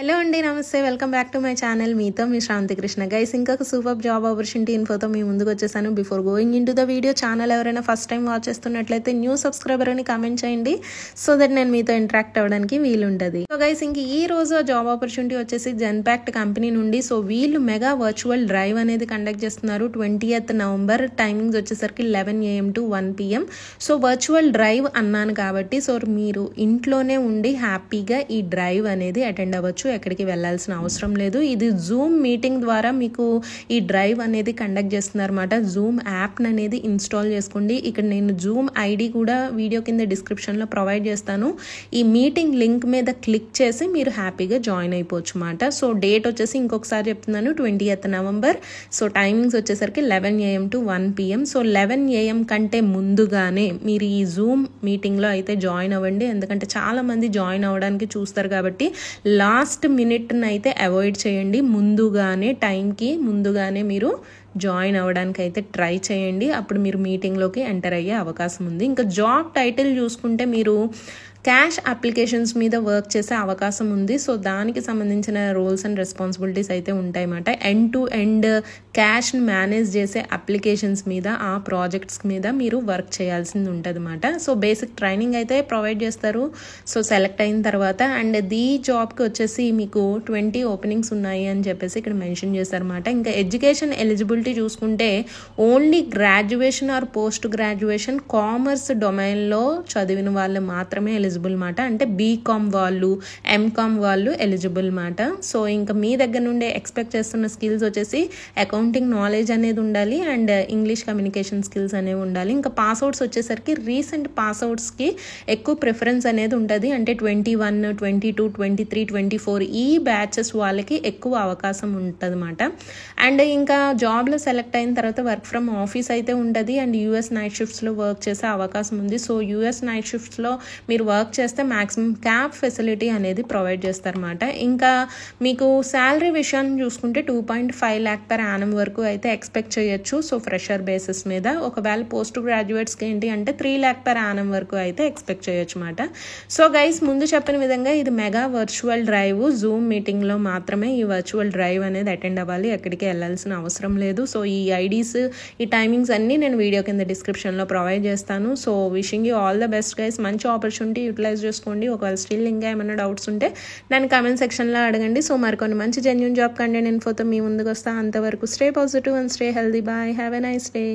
Hello అండి, నమస్తే. Welcome back to my channel. మీతో మీ శ్రావంతి కృష్ణ. గైస్, ఇంకొక సూపర్ జాబ్ ఆపర్చునిటీ ఇన్ఫోతో మీ ముందుకు వచ్చేసాను. Before going in to the video, channel ఎవరైనా ఫస్ట్ టైం వాచ్ చేస్తున్నట్లయితే న్యూ సబ్స్క్రైబర్ అని కామెంట్ చేయండి, సో దట్ నేను మీతో ఇంటరాక్ట్ అవ్వడానికి వీలుంటుంది. సో గైస్, ఇంక ఈ రోజు జాబ్ ఆపర్చునిటీ వచ్చేసి జెన్పాక్ట్ కంపెనీ నుండి. సో వీళ్ళు మెగా వర్చువల్ డ్రైవ్ అనేది కండక్ట్ చేస్తున్నారు 20th నవంబర్. టైమింగ్స్ వచ్చేసరికి 11 AM to 1 PM. So virtual drive అన్నాను కాబట్టి సో మీరు ఇంట్లోనే ఉండి హ్యాపీగా ఈ డ్రైవ్ అనేది అటెండ్ అవ్వచ్చు. ఎక్కడికి వెళ్ళాల్సిన అవసరం లేదు. ఇది జూమ్ మీటింగ్ ద్వారా మీకు ఈ డ్రైవ్ అనేది కండక్ట్ చేస్తున్నారు అన్నమాట. జూమ్ యాప్ అనేది ఇన్స్టాల్ చేసుకోండి. ఇక్కడ నేను జూమ్ ఐడి కూడా వీడియో కింద డిస్క్రిప్షన్లో ప్రొవైడ్ చేస్తాను. ఈ మీటింగ్ లింక్ మీద క్లిక్ చేసి మీరు హ్యాపీగా జాయిన్ అయిపోవచ్చు అన్నమాట. సో డేట్ వచ్చేసి ఇంకొకసారి చెప్తున్నాను, 20th నవంబర్. సో టైమింగ్స్ వచ్చేసరికి 11 AM to 1 PM. So 11 AM కంటే ముందుగానే మీరు ఈ జూమ్ మీటింగ్లో అయితే జాయిన్ అవ్వండి. ఎందుకంటే చాలా మంది జాయిన్ అవ్వడానికి చూస్తారు కాబట్టి లాస్ట్ మినిట్ని అయితే అవాయిడ్ చేయండి. టైంకి ముందుగానే మీరు జాయిన్ అవ్వడానికి అయితే ట్రై చేయండి. అప్పుడు మీరు మీటింగ్లోకి ఎంటర్ అయ్యే అవకాశం ఉంది. ఇంకా జాబ్ టైటిల్ చూసుకుంటే మీరు క్యాష్ అప్లికేషన్స్ మీద వర్క్ చేసే అవకాశం ఉంది. సో దానికి సంబంధించిన రోల్స్ అండ్ రెస్పాన్సిబిలిటీస్ అయితే ఉంటాయన్నమాట. ఎండ్ టు ఎండ్ క్యాష్ని మేనేజ్ చేసే అప్లికేషన్స్ మీద, ఆ ప్రాజెక్ట్స్ మీద మీరు వర్క్ చేయాల్సింది ఉంటుంది అన్నమాట. సో బేసిక్ ట్రైనింగ్ అయితే ప్రొవైడ్ చేస్తారు. సో సెలెక్ట్ అయిన తర్వాత అండ్ ఈ జాబ్కి వచ్చేసి మీకు 20 ఓపెనింగ్స్ ఉన్నాయి అని చెప్పేసి ఇక్కడ మెన్షన్ చేశారన్నమాట. ఇంకా ఎడ్యుకేషన్ ఎలిజిబిలిటీ చూసుకుంటే only graduation or post graduation commerce డొమైన్లో చదివిన వాళ్ళు మాత్రమే ఎలిజిబుల్ మాట. అంటే బీకామ్ వాళ్ళు, ఎంకామ్ వాళ్ళు ఎలిజిబుల్ మాట. సో ఇంకా మీ దగ్గర నుండి ఎక్స్పెక్ట్ చేస్తున్న స్కిల్స్ వచ్చేసి అకౌంటింగ్ నాలెడ్జ్ అనేది ఉండాలి అండ్ ఇంగ్లీష్ కమ్యూనికేషన్ స్కిల్స్ అనేవి ఉండాలి. ఇంకా పాస్అవుట్స్ వచ్చేసరికి రీసెంట్ పాస్అవుట్స్కి ఎక్కువ ప్రిఫరెన్స్ అనేది ఉంటుంది. అంటే 21, 22, 23, 24 ఈ బ్యాచెస్ వాళ్ళకి ఎక్కువ అవకాశం ఉంటుంది అన్నమాట. అండ్ ఇంకా జాబ్లో సెలెక్ట్ అయిన తర్వాత వర్క్ ఫ్రమ్ ఆఫీస్ అయితే ఉంటుంది అండ్ యూఎస్ నైట్ షిఫ్ట్స్లో వర్క్ చేసే అవకాశం ఉంది. సో యూఎస్ నైట్ షిఫ్ట్స్లో మీరు వర్క్ చేస్తే మ్యాక్సిమం క్యాబ్ ఫెసిలిటీ అనేది ప్రొవైడ్ చేస్తారన్నమాట. ఇంకా మీకు శాలరీ విషయాన్ని చూసుకుంటే 2.5 lakh per annum వరకు అయితే ఎక్స్పెక్ట్ చేయొచ్చు. సో ఫ్రెషర్ బేసిస్ మీద. ఒకవేళ పోస్ట్ గ్రాడ్యుయేట్స్కి ఏంటి అంటే 3 lakh per annum వరకు అయితే ఎక్స్పెక్ట్ చేయొచ్చు అన్నమాట. సో గైస్, ముందు చెప్పిన విధంగా ఇది మెగా వర్చువల్ డ్రైవ్. జూమ్ మీటింగ్లో మాత్రమే ఈ వర్చువల్ డ్రైవ్ అనేది అటెండ్ అవ్వాలి. ఎక్కడికి వెళ్ళాల్సిన అవసరం లేదు. సో ఈ ఐడీస్, ఈ టైమింగ్స్ అన్నీ నేను వీడియో కింద డిస్క్రిప్షన్లో ప్రొవైడ్ చేస్తాను. So wishing you all the best guys. మంచి ఆపర్చునిటీ యూటిలైజ్ చేసుకోండి. ఒకవేళ స్టిల్ ఇంకా ఏమైనా డౌట్స్ ఉంటే నన్ను కామెంట్ సెక్షన్లో అడగండి. సో మరికొన్ని మంచి జెన్యూన్ జాబ్ కంటెంట్ ఇన్ఫోతో మీ ముందుకు వస్తా. అంతవరకు stay positive and stay healthy. Bye. Have a nice day.